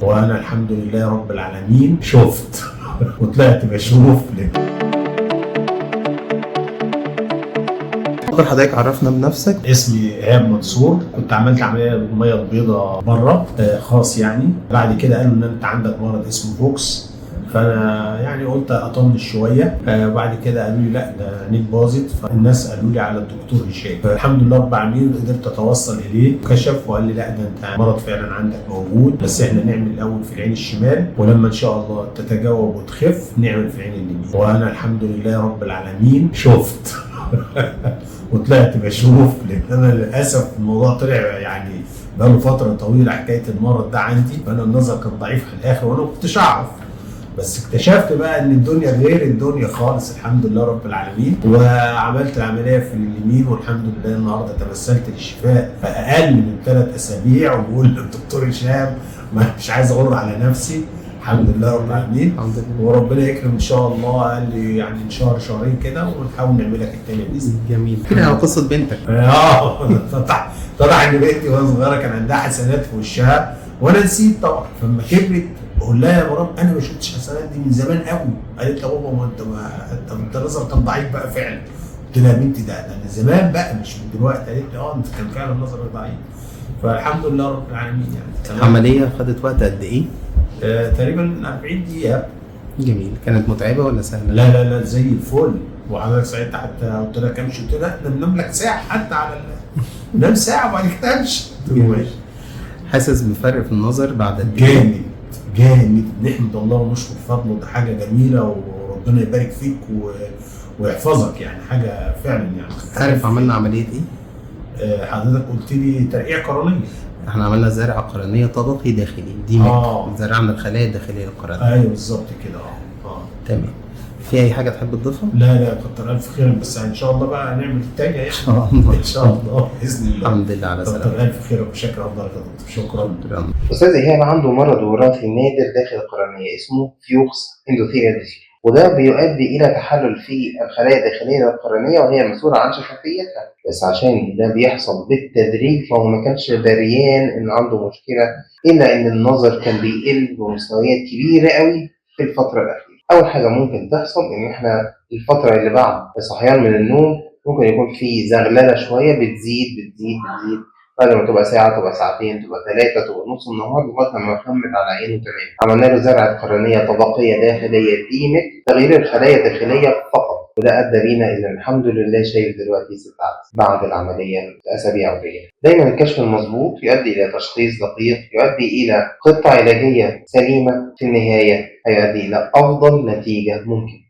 وانا الحمد لله رب العالمين شفت وطلعت بشوف. ممكن حضرتك عرفنا بنفسك؟ اسمي ايهاب منصور. كنت عملت عمليه بالميه البيضاء بره خاص يعني. بعد كده قالوا ان انت عندك مرض اسمه فوكس، فانا يعني قلت اطنش شويه. بعد كده قالوا لي لا ده عينيك باظت، فالناس قالوا لي على الدكتور هشام. فالحمد لله رب العالمين قدرت اتوصل اليه، كشف وقال لي لا ده انت مرض فعلا عندك موجود، بس احنا نعمل الاول في العين الشمال، ولما ان شاء الله تتجاوب وتخف نعمل في العين اليمين. وانا الحمد لله رب العالمين شفت وطلعت بشوف، لان انا للاسف الموضوع طلع يعني بقاله فتره طويله حكايه المرض ده عندي، فانا النظر كان ضعيف في الاخر وانا ما كنتش اعرف، بس اكتشفت بقى ان الدنيا غير الدنيا خالص الحمد لله رب العالمين. وعملت العمليه في اليمين والحمد لله النهارده تمثلت للشفاء في اقل من 3 اسابيع. وبقول للدكتور هشام مش عايز اغر على نفسي، الحمد لله رب العالمين. وربنا يكرم ان شاء الله. قال لي يعني ان شهر شهرين كده ونحاول نعمل لك التاني باذن الله. جميل. كده على قصه بنتك. طلع ان بنتي وهي صغيره كان عندها حسنات في وشها وانا نسيت طبعا. فلما كبرت بقول لها يا مرام انا ما شفتش حسنات دي من زمان قوي. قالت لي يا بابا ما انت نظرك كان ضعيف بقى فعلا. قلت لها يا بنتي ده من زمان بقى مش من دلوقتي. قالت لي انت كان فعلا نظرك ضعيف. فالحمد لله رب العالمين يعني. العمليه خدت وقت قد ايه؟ تقريبا 40 دقيقه. جميل. كانت متعبه ولا سهله؟ لا زي الفل. وحضرتك ساعتها حتى قلت لك امشي، قلت لها احنا بننام لك ساعه حتى على نام ساعه وبعد كده امشي. حاسس بفرق في النظر بعد قد ايه؟ جامد. نحمد الله ونشكر فضله، ده حاجه جميله وربنا يبارك فيك ويحفظك يعني، حاجه فعلا يعني. عارف عملنا عمليه ايه؟ حضرتك قلت لي ترقيع قرنيه. احنا عملنا زرع قرنيه طبقي داخلي، دي زرعنا الخلايا الداخليه للقرنيه. ايوه بالظبط كده. تمام. في اي حاجه تحب تضيفها؟ لا كتر الف خير، بس ان شاء الله بقى هنعمل الثانيه يعني ان شاء الله باذن الله. الحمد لله على سلامتك. كتر الف خير وشكرا لحضرتك يا دكتور. شكرا. استاذ ايهاب عنده مرض وراثي نادر داخل القرنيه اسمه فيوكس اندوثيليال ديزيز، وده بيؤدي الى تحلل في الخلايا الداخليه للقرنيه وهي مسؤوله عن شفافيتها. بس عشان ده بيحصل بالتدريج فهو ما كانش دريان ان عنده مشكله، الا ان النظر كان بيقل بمستويات كبيره قوي في الفتره الاخيره. اول حاجه ممكن تحصل ان احنا الفتره اللي بعد الصحيان من النوم ممكن يكون في زغلله شويه بتزيد بعد ما تبقى ساعه، تبقى ساعتين، تبقى 3، تبقى نص النهار، لغايه ما نخمد على عينه تمام. عملنا له زرعه قرنيه طبقيه داخليه ديمت تغيير الخلايا الداخليه فقط، وده ادى بينا الى الحمد لله شايف دلوقتي 6 بعد العمليه اسابيع قليله. دايما الكشف المظبوط يؤدي الى تشخيص دقيق، يؤدي الى خطه علاجيه سليمه، في النهايه هيؤدي الى افضل نتيجه ممكن.